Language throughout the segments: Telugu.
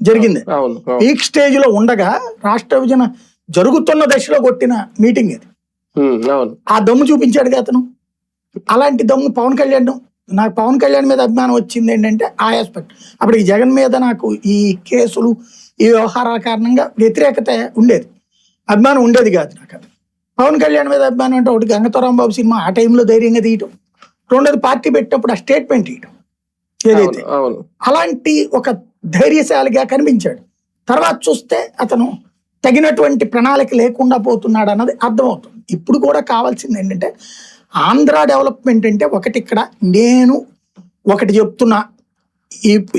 జరిగింది. పీక్ స్టేజ్ లో ఉండగా రాష్ట్ర విభజన జరుగుతున్న దశలో కొట్టిన మీటింగ్ ఇది. ఆ దమ్ము చూపించాడు అతను. అలాంటి దమ్ము పవన్ కళ్యాణ్, నాకు పవన్ కళ్యాణ్ మీద అభిమానం వచ్చింది ఏంటంటే ఆ ఆస్పెక్ట్. అప్పుడు ఈ జగన్ మీద నాకు ఈ కేసులు ఈ వ్యవహారాల కారణంగా వ్యతిరేకత ఉండేది, అభిమానం ఉండేది కాదు నాకు. అది పవన్ కళ్యాణ్ మీద అభిమానం అంటే ఒకటి గంగతోరాంబాబు సినిమా ఆ టైంలో ధైర్యంగా తీయటం, రెండోది పార్టీ పెట్టినప్పుడు ఆ స్టేట్మెంట్ ఇవ్వటం ఏదైతే, అలాంటి ఒక ధైర్యశాలిగా కనిపించాడు. తర్వాత చూస్తే అతను తగినటువంటి ప్రణాళిక లేకుండా పోతున్నాడు అన్నది అర్థమవుతుంది. ఇప్పుడు కూడా కావాల్సింది ఏంటంటే ఆంధ్ర డెవలప్మెంట్ అంటే ఒకటి, ఇక్కడ నేను ఒకటి చెప్తున్నా,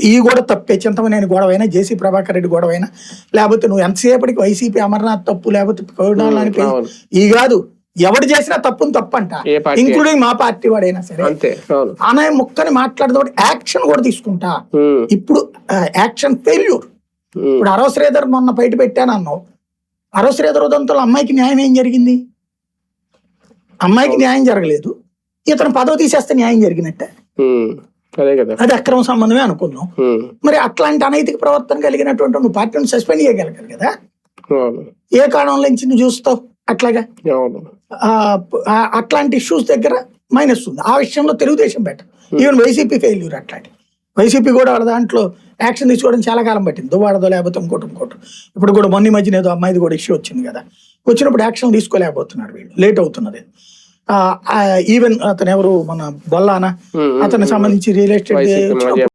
ఈ కూడా తప్పే, చింతమనేని గొడవైనా, జేసీ ప్రభాకర్ రెడ్డి గొడవైనా, లేకపోతే నువ్వు ఎంతసేపటికి వైసీపీ అమర్నాథ్ తప్పు, లేకపోతే ఈ కాదు, ఎవడు చేసినా తప్పుని తప్పంట, ఇంక్లూడింగ్ మా పార్టీ వాడైనా సరే అనే ముక్కని మాట్లాడదు. యాక్షన్ కూడా తీసుకుంటా. ఇప్పుడు యాక్షన్ ఫెయిల్యూర్. ఇప్పుడు అరవ శ్రీధర్ మొన్న బయట పెట్టాను అన్నావు. అరవ శ్రీధర్ ఉదంతో అమ్మాయికి న్యాయం ఏం జరిగింది? అమ్మాయికి న్యాయం జరగలేదు. ఇతను పదవి తీసేస్తే న్యాయం జరిగినట్టే. అది అక్రమ సంబంధమే అనుకుందాం. మరి అట్లాంటి అనైతిక ప్రవర్తన కలిగినటువంటి నువ్వు పార్టీని సస్పెండ్ చేయగలగాలి కదా. ఏ కారణంలో నుంచి నువ్వు చూస్తావు అట్లాగా? అట్లాంటి ఇష్యూస్ దగ్గర మైనస్ ఉంది. ఆ విషయంలో Telugu Desam better, even YCP failure. అట్లాంటి వైసీపీ కూడా వాళ్ళ దాంట్లో యాక్షన్ తీసుకోవడం చాలా కాలం పట్టింది. దువ్వాడదో లేకపోతే ఇంకోటి. ఇప్పుడు కూడా మొన్న మధ్యన ఏదో అమ్మాయిది కూడా ఇష్యూ వచ్చింది కదా, వచ్చినప్పుడు యాక్షన్ తీసుకోలేకపోతున్నారు వీళ్ళు, లేట్ అవుతున్నది. ఈవెన్ అతను ఎవరు మన బొల్లానా, అతనికి సంబంధించి రియల్ ఎస్టేట్